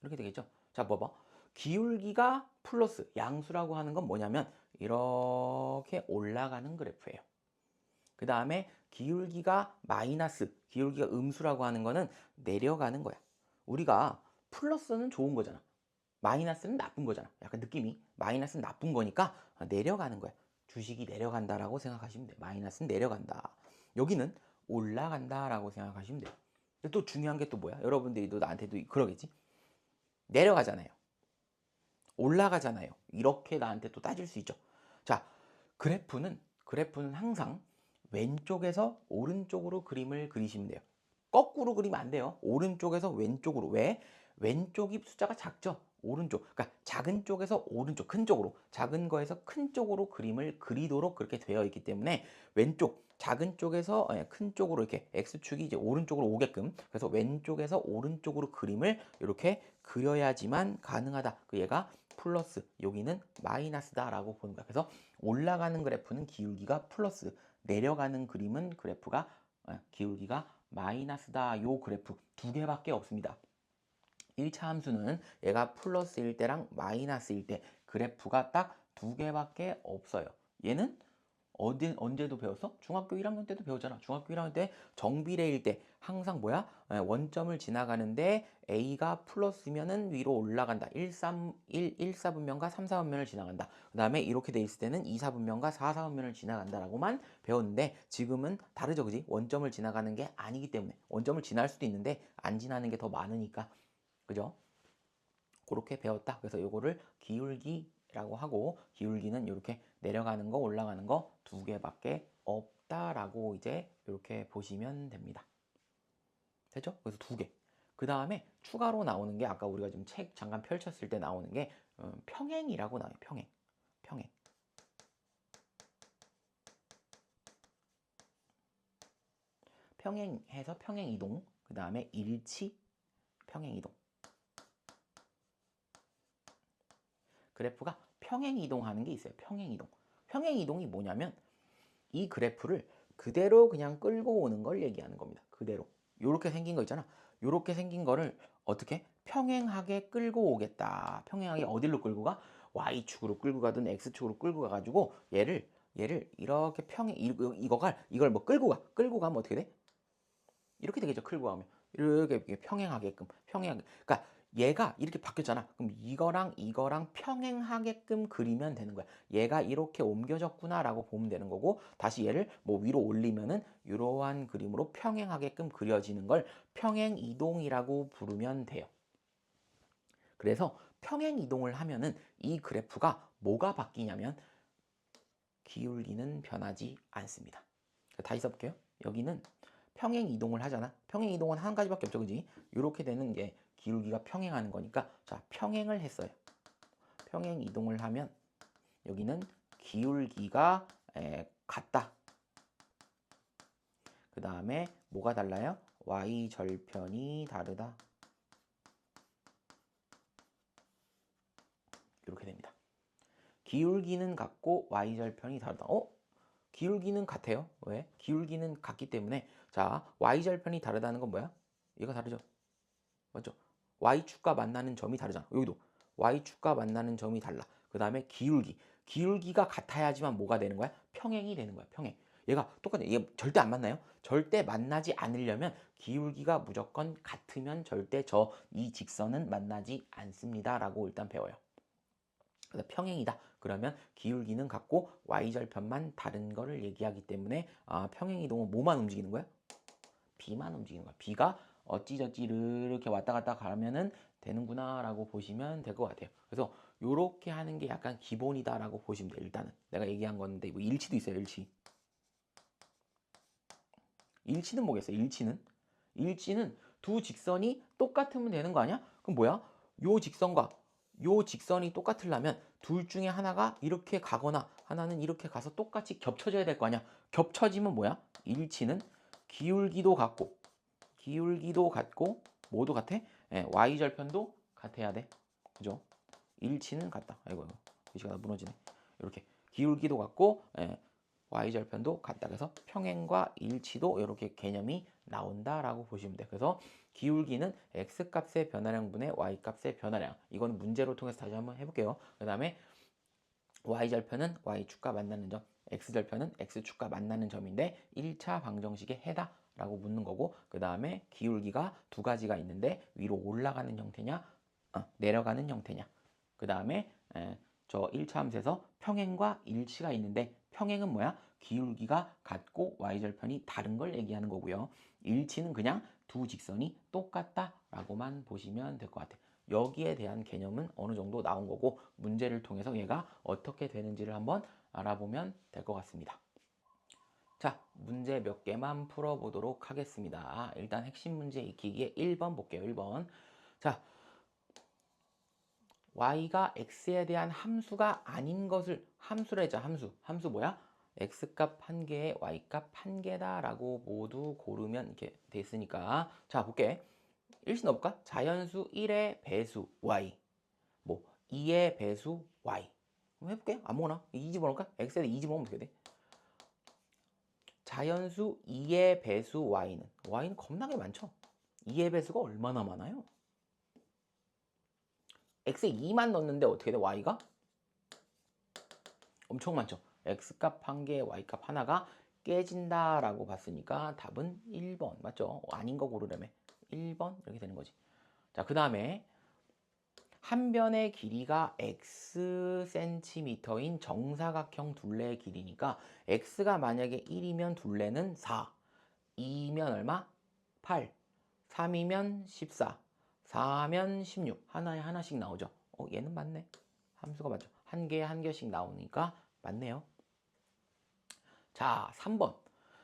이렇게 되겠죠. 자, 봐봐. 기울기가 플러스 양수라고 하는 건 뭐냐면 이렇게 올라가는 그래프예요. 그 다음에 기울기가 마이너스, 기울기가 음수라고 하는 거는 내려가는 거야. 우리가 플러스는 좋은 거잖아. 마이너스는 나쁜 거잖아. 약간 느낌이 마이너스는 나쁜 거니까 내려가는 거야. 주식이 내려간다라고 생각하시면 돼. 마이너스는 내려간다. 여기는 올라간다라고 생각하시면 돼요. 또 중요한 게 또 뭐야? 여러분들이 나한테도 그러겠지? 내려가잖아요. 올라가잖아요. 이렇게 나한테 또 따질 수 있죠. 자, 그래프는 항상 왼쪽에서 오른쪽으로 그림을 그리시면 돼요. 거꾸로 그리면 안 돼요. 오른쪽에서 왼쪽으로. 왜? 왼쪽이 숫자가 작죠. 오른쪽. 그러니까 작은 쪽에서 오른쪽, 큰 쪽으로. 작은 거에서 큰 쪽으로 그림을 그리도록 그렇게 되어 있기 때문에 왼쪽, 작은 쪽에서 큰 쪽으로 이렇게 X축이 이제 오른쪽으로 오게끔 그래서 왼쪽에서 오른쪽으로 그림을 이렇게 그려야지만 가능하다. 그 얘가 플러스, 여기는 마이너스다라고 보는 거야. 그래서 올라가는 그래프는 기울기가 플러스, 내려가는 그림은 그래프가 기울기가 마이너스다. 요 그래프 두 개밖에 없습니다. 1차 함수는 얘가 플러스일 때랑 마이너스일 때 그래프가 딱 두 개밖에 없어요. 얘는 언제도 배웠어? 중학교 1학년 때도 배웠잖아. 중학교 1학년 때 정비례일 때 항상 뭐야? 원점을 지나가는데 A가 플러스면은 위로 올라간다. 1,4분면과 3, 4분면을 지나간다. 그 다음에 이렇게 돼 있을 때는 2, 4분면과 4, 4분면을 지나간다라고만 배웠는데 지금은 다르죠. 그지? 원점을 지나가는 게 아니기 때문에 원점을 지날 수도 있는데 안 지나는 게 더 많으니까. 그죠? 그렇게 배웠다. 그래서 요거를 기울기라고 하고 기울기는 이렇게 내려가는 거 올라가는 거 두 개밖에 없다라고 이제 이렇게 보시면 됩니다. 됐죠? 그래서 두 개. 그 다음에 추가로 나오는 게 아까 우리가 지금 책 잠깐 펼쳤을 때 나오는 게 평행이라고 나와요. 평행. 평행해서 평행이동, 그 다음에 일치, 평행이동. 그래프가 평행이동하는 게 있어요. 평행이동. 평행이동이 뭐냐면 이 그래프를 그대로 그냥 끌고 오는 걸 얘기하는 겁니다. 그대로. 요렇게 생긴 거 있잖아. 요렇게 생긴 거를 어떻게? 평행하게 끌고 오겠다. 평행하게 어디로 끌고 가? Y축으로 끌고 가든 X축으로 끌고 가가지고 얘를 이렇게 이걸 뭐 끌고 가면 어떻게 돼? 이렇게 되겠죠. 끌고 가면 이렇게 평행하게끔 그러니까 얘가 이렇게 바뀌었잖아. 그럼 이거랑 평행하게끔 그리면 되는 거야. 얘가 이렇게 옮겨졌구나라고 보면 되는 거고, 다시 얘를 뭐 위로 올리면은 이러한 그림으로 평행하게끔 그려지는 걸 평행 이동이라고 부르면 돼요. 그래서 평행 이동을 하면은 이 그래프가 뭐가 바뀌냐면 기울기는 변하지 않습니다. 다시 써볼게요. 여기는 평행 이동을 하잖아. 평행 이동은 한 가지밖에 없죠, 그지? 이렇게 되는 게 기울기가 평행하는 거니까, 자, 평행을 했어요. 평행 이동을 하면 여기는 기울기가 같다. 그 다음에 뭐가 달라요? y절편이 다르다. 이렇게 됩니다. 기울기는 같고 y절편이 다르다. 기울기는 같아요. 왜? 기울기는 같기 때문에, 자, y절편이 다르다는 건 뭐야? 얘가 다르죠. 맞죠? y축과 만나는 점이 다르잖아. 여기도 y축과 만나는 점이 달라. 그 다음에 기울기가 같아야지만 뭐가 되는 거야? 평행이 되는 거야. 평행. 얘가 똑같네. 얘 절대 안 만나요. 절대 만나지 않으려면 기울기가 무조건 같으면 절대 이 직선은 만나지 않습니다 라고 일단 배워요. 그래서 평행이다. 그러면 기울기는 같고 y절편만 다른 거를 얘기하기 때문에 평행이동은 뭐만 움직이는 거야? B만 움직이는 거야. B가 어찌저찌 이렇게 왔다 갔다 가면은 되는구나 라고 보시면 될 것 같아요. 그래서 요렇게 하는 게 약간 기본이다라고 보시면 돼요. 일단은 내가 얘기한 건데 뭐 일치도 있어요. 일치는 뭐겠어요? 일치는 두 직선이 똑같으면 되는 거 아니야? 그럼 뭐야? 요 직선과 요 직선이 똑같으려면 둘 중에 하나가 이렇게 가거나 하나는 이렇게 가서 똑같이 겹쳐져야 될 거 아니야? 겹쳐지면 뭐야? 일치는 기울기도 같고 뭐도 같아? y절편도 같아야 돼. 그죠? 일치는 같다. 아이고 글씨가 무너지네. 이렇게 기울기도 같고 y절편도 같다. 그래서 평행과 일치도 이렇게 개념이 나온다라고 보시면 돼. 그래서 기울기는 x값의 변화량분의 y값의 변화량. 이건 문제로 통해서 다시 한번 해볼게요. 그 다음에 y절편은 y축과 만나는 점, x절편은 x축과 만나는 점인데 1차 방정식에 해다 라고 묻는 거고, 그 다음에 기울기가 두 가지가 있는데 위로 올라가는 형태냐 내려가는 형태냐. 그 다음에 저 1차 함수에서 평행과 일치가 있는데 평행은 뭐야? 기울기가 같고 y절편이 다른 걸 얘기하는 거고요. 일치는 그냥 두 직선이 똑같다 라고만 보시면 될 것 같아요. 여기에 대한 개념은 어느 정도 나온 거고, 문제를 통해서 얘가 어떻게 되는지를 한번 알아보면 될 것 같습니다. 자, 문제 몇 개만 풀어보도록 하겠습니다. 일단 핵심 문제 익히기에 1번 볼게요. 1번. 자, y가 x에 대한 함수가 아닌 것을 함수래자. 함수 뭐야? x값 1개에 y값 1개다 라고 모두 고르면 이렇게 돼 있으니까, 자 볼게. 일시 넣어볼까? 자연수 1의 배수 y, 뭐 2의 배수 y. 한번 해볼게. 아무거나 2 집어넣을까? x에 2 집어넣으면 어떻게 돼? 자연수 2의 배수 y는 겁나게 많죠. 2의 배수가 얼마나 많아요? x에 2만 넣었는데 어떻게 돼? y가 엄청 많죠. x값 1개, y값 하나가 깨진다라고 봤으니까 답은 1번 맞죠? 아닌 거 고르려면 1번 이렇게 되는 거지. 자, 그 다음에 한 변의 길이가 xcm인 정사각형 둘레의 길이니까 x가 만약에 1이면 둘레는 4, 2면 얼마? 8, 3이면 14, 4면 16. 하나에 하나씩 나오죠. 얘는 맞네. 함수가 맞죠. 한 개에 한 개씩 나오니까 맞네요. 자, 3번.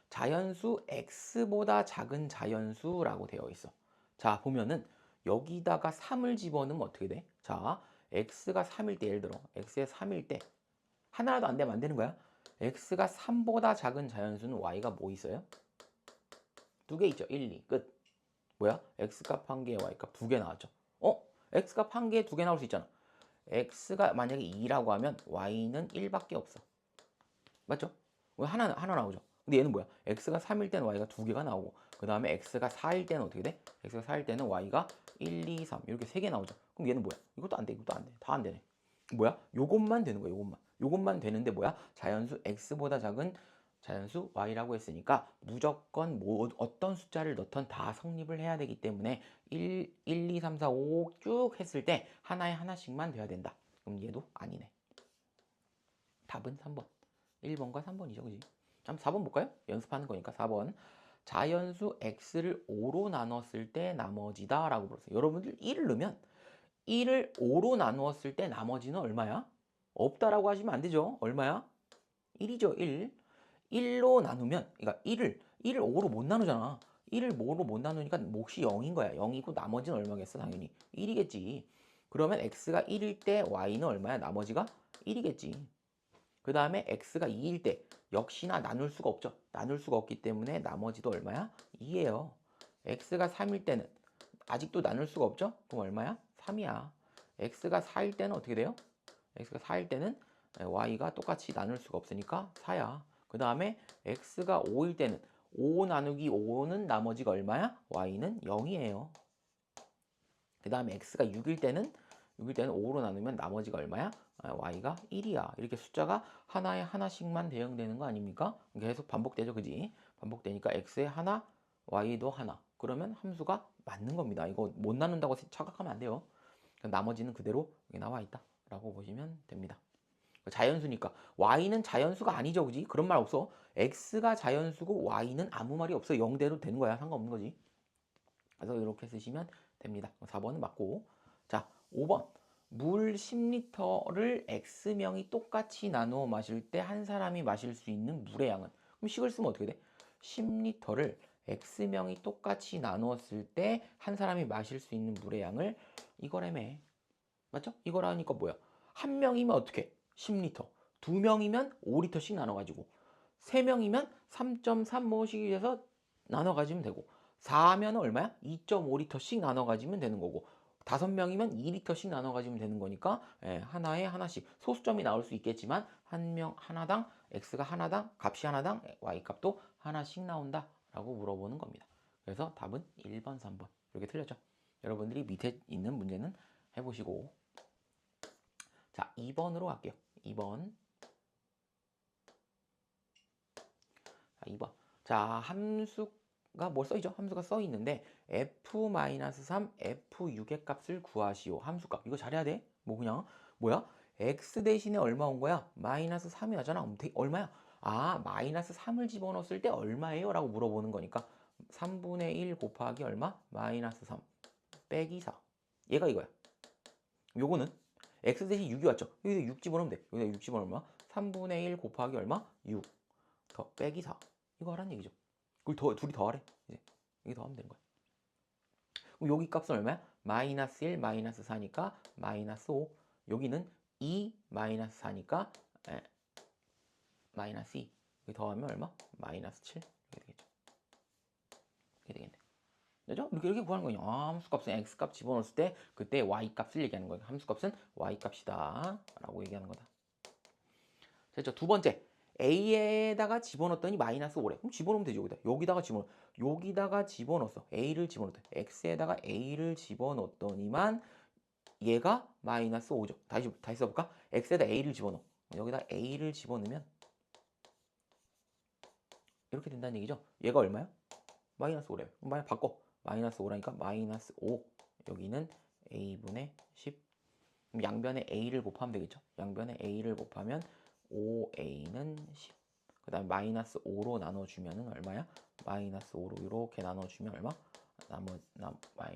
자연수 x보다 작은 자연수라고 되어 있어. 자, 보면은 여기다가 3을 집어넣으면 어떻게 돼? 자, x가 3일 때, 예를 들어 x에 3일 때 하나라도 안 되면 안 되는 거야. x가 3보다 작은 자연수는 y가 뭐 있어요? 두 개 있죠. 1, 2. 끝. 뭐야? x값 한 개에 y값 두 개 나왔죠. x값 한 개에 두 개 나올 수 있잖아. x가 만약에 2라고 하면 y는 1밖에 없어. 맞죠? 왜 하나 나오죠. 근데 얘는 뭐야? x가 3일 때는 y가 두 개가 나오고 그 다음에 x가 4일 때는 어떻게 돼? x가 4일 때는 y가 1, 2, 3 이렇게 세 개 나오죠. 그럼 얘는 뭐야? 이것도 안 돼. 이것도 안 돼. 다 안 되네. 뭐야? 요것만 되는 거야. 요것만 되는데 뭐야? 자연수 x보다 작은 자연수 y라고 했으니까 무조건 뭐 어떤 숫자를 넣던 다 성립을 해야 되기 때문에 1, 2, 3, 4, 5 쭉 했을 때 하나에 하나씩만 돼야 된다. 그럼 얘도 아니네. 답은 3번. 1번과 3번이죠. 그지? 한번 4번 볼까요? 연습하는 거니까 4번. 자연수 x를 5로 나눴을 때 나머지다 라고 불렀어요. 여러분들 1을 넣으면 1을 5로 나누었을 때 나머지는 얼마야? 없다라고 하시면 안 되죠. 얼마야? 1이죠. 1. 1로 나누면 그러니까 1을 5로 못 나누잖아. 1을 5로 못 나누니까 몫이 0인 거야. 0이고 나머지는 얼마겠어? 당연히 1이겠지. 그러면 x가 1일 때 y는 얼마야? 나머지가 1이겠지. 그 다음에 x가 2일 때 역시나 나눌 수가 없죠. 나눌 수가 없기 때문에 나머지도 얼마야? 2예요. x가 3일 때는 아직도 나눌 수가 없죠? 그럼 얼마야? 3이야. x가 4일 때는 어떻게 돼요? x가 4일 때는 y가 똑같이 나눌 수가 없으니까 4야. 그 다음에 x가 5일 때는 5 나누기 5는 나머지가 얼마야? y는 0이에요. 그 다음에 x가 6일 때는 5로 나누면 나머지가 얼마야? y가 1이야. 이렇게 숫자가 하나에 하나씩만 대응되는 거 아닙니까? 계속 반복되죠. 그지? 반복되니까 x에 하나, y도 하나. 그러면 함수가 맞는 겁니다. 이거 못 나눈다고 착각하면 안 돼요. 나머지는 그대로 여기 나와 있다 라고 보시면 됩니다. 자연수니까 y는 자연수가 아니죠. 그지? 그런 말 없어. x가 자연수고 y는 아무 말이 없어. 0대로 되는 거야. 상관없는 거지. 그래서 이렇게 쓰시면 됩니다. 4번은 맞고. 자, 5번. 물 10리터를 X명이 똑같이 나누어 마실 때 한 사람이 마실 수 있는 물의 양은? 그럼 식을 쓰면 어떻게 돼? 10리터를 X명이 똑같이 나누었을 때 한 사람이 마실 수 있는 물의 양을 이거라며. 맞죠? 이거라니까 뭐야? 한 명이면 어떻게? 10리터. 두 명이면 5리터씩 나눠가지고 3명이면 3.35씩 해서 나눠가지면 되고 4면 얼마야? 2.5리터씩 나눠가지면 되는 거고 5명이면 2리터씩 나눠가지면 되는 거니까 하나에 하나씩 소수점이 나올 수 있겠지만 한 명 하나당 x가 하나당 값이 하나당 y 값도 하나씩 나온다 라고 물어보는 겁니다. 그래서 답은 1번, 3번 이렇게 틀렸죠. 여러분들이 밑에 있는 문제는 해보시고 자 2번으로 갈게요. 2번 자, 2번. 자, 함수가 뭘 써있죠? 함수가 써있는데 f-3, f6의 값을 구하시오. 함수값. 이거 잘해야 돼. 뭐 그냥 뭐야? x 대신에 얼마 온 거야? 마이너스 3이 하잖아. 얼마야? 아, 마이너스 3을 집어넣었을 때 얼마예요? 라고 물어보는 거니까 3분의 1 곱하기 얼마? 마이너스 3 빼기 4. 얘가 이거야. 요거는 x 대신 6이 왔죠? 여기서 6 집어넣으면 돼. 여기다 6 집어넣으면 얼마? 3분의 1 곱하기 얼마? 6 더 빼기 4. 이거 하라는 얘기죠. 그걸 둘이 더하래. 이제 이게 더하면 되는 거야. 그럼 여기 값은 얼마야? 마이너스 1, 마이너스 4니까 마이너스 5. 여기는 2, 마이너스 4니까 마이너스 2. 여기 더하면 얼마? 마이너스 7. 이렇게 되겠죠. 이렇게 되겠네. 그죠? 이렇게 구하는 거예요. 함수값은 x값 집어넣었을 때 그때 y값을 얘기하는 거예요. 함수값은 y값이다 라고 얘기하는 거다. 됐죠? 두 번째. A에다가 집어넣었더니 마이너스 5래. 그럼 집어넣으면 되죠. 여기다가 집어넣었어. A를 집어넣었다. X에다가 A를 집어넣었더니만 얘가 마이너스 5죠. 다시 써볼까? X에다 A를 집어넣어. 여기다 A를 집어넣으면 이렇게 된다는 얘기죠. 얘가 얼마야? 마이너스 5래요. 그럼 바꿔. 마이너스 5라니까 마이너스 5. 여기는 A분의 10. 그럼 양변에 A를 곱하면 되겠죠. 양변에 A를 곱하면 5A는 10. 그 다음에 마이너스 5로 나눠주면 얼마야? 마이너스 5로 이렇게 나눠주면 얼마?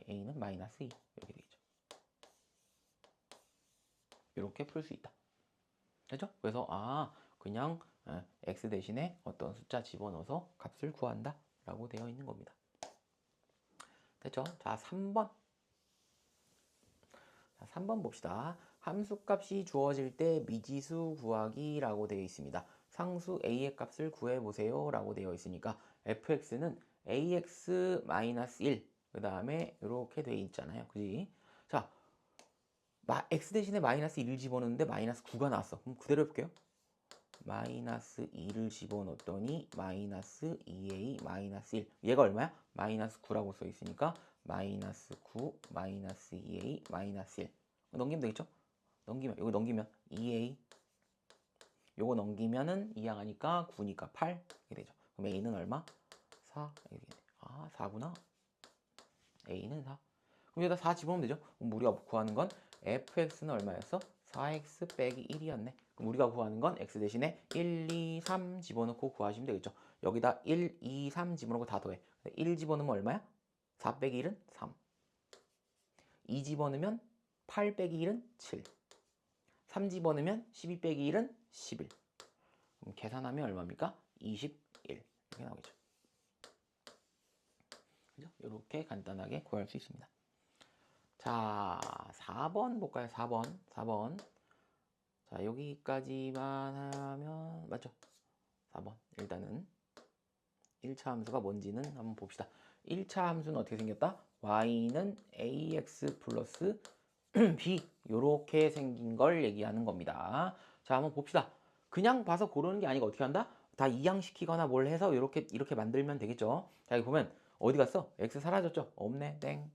A는 마이너스 2. 이렇게 되겠죠. 이렇게 풀 수 있다. 그죠? 그래서 그냥 x 대신에 어떤 숫자 집어넣어서 값을 구한다 라고 되어 있는 겁니다. 됐죠? 자, 3번. 자, 3번 봅시다. 함수값이 주어질 때 미지수 구하기라고 되어 있습니다. 상수 a의 값을 구해보세요 라고 되어 있으니까 fx는 ax-1 그 다음에 이렇게 되어 있잖아요. 그지? 자, x 대신에 마이너스 1을 집어넣는데 마이너스 9가 나왔어. 그럼 그대로 해볼게요. 마이너스 2를 집어넣었더니 마이너스 2a 마이너스 1. 얘가 얼마야? 마이너스 9라고 써 있으니까 마이너스 9 마이너스 2a 마이너스 1. 넘기면 되겠죠? 이거 넘기면 2a 요거 넘기면은 2 항하니까 9니까 8 이렇게 되죠. 그럼 a는 얼마? 4 이렇게 되네. 아 4구나. a는 4. 그럼 여기다 4 집어넣으면 되죠. 그럼 우리가 구하는 건 fx는 얼마였어? 4x 빼기 1이었네. 그럼 우리가 구하는 건 x 대신에 1, 2, 3 집어넣고 구하시면 되겠죠. 여기다 1, 2, 3 집어넣고 다 더해. 1 집어넣으면 얼마야? 4 빼기 1은 3. 2 집어넣으면 8 빼기 1은 7. 3 집어넣으면 12 빼기 1은 11. 그럼 계산하면 얼마입니까? 21. 이렇게 나오겠죠. 그죠? 이렇게 간단하게 구할 수 있습니다. 자, 4번 볼까요? 4번. 자, 여기까지만 하면 맞죠? 4번. 일단은 1차 함수가 뭔지는 한번 봅시다. 1차 함수는 어떻게 생겼다? y는 ax 플러스 b 요렇게 생긴 걸 얘기하는 겁니다. 자, 한번 봅시다. 그냥 봐서 고르는 게 아니고 어떻게 한다? 다 이항시키거나 뭘 해서 이렇게 만들면 되겠죠. 자, 여기 보면 어디 갔어? x 사라졌죠? 없네. 땡.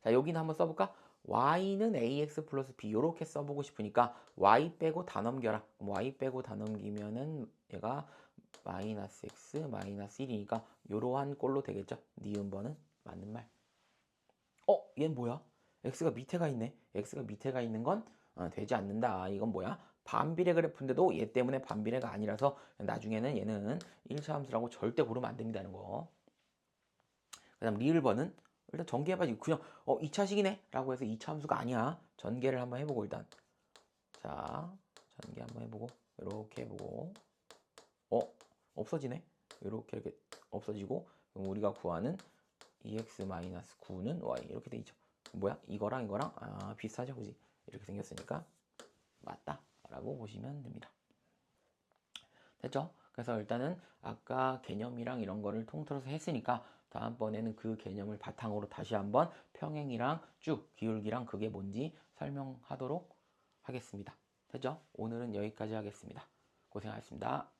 자, 여기는 한번 써볼까? y는 ax 플러스 b 요렇게 써보고 싶으니까 y 빼고 다 넘겨라. y 빼고 다 넘기면은 얘가 마이너스 x 마이너스 1이니까 요러한 꼴로 되겠죠. 니은번은 맞는 말. 얘는 뭐야? x가 밑에 가 있네. x가 밑에 가 있는 건 되지 않는다. 이건 뭐야? 반비례 그래프인데도 얘 때문에 반비례가 아니라서 나중에는 얘는 1차 함수라고 절대 고르면 안 됩니다는 거. 그 다음 리을번은 일단 전개해봐야지. 그냥 2차식이네 라고 해서 2차 함수가 아니야. 전개를 한번 해보고 일단 자 전개 한번 해보고 이렇게 해보고 없어지네. 이렇게 없어지고 그럼 우리가 구하는 2x-9는 y 이렇게 돼 있죠. 뭐야? 이거랑 비슷하죠, 그지? 이렇게 생겼으니까 맞다 라고 보시면 됩니다. 됐죠? 그래서 일단은 아까 개념이랑 이런 거를 통틀어서 했으니까 다음번에는 그 개념을 바탕으로 다시 한번 평행이랑 쭉 기울기랑 그게 뭔지 설명하도록 하겠습니다. 됐죠? 오늘은 여기까지 하겠습니다. 고생하셨습니다.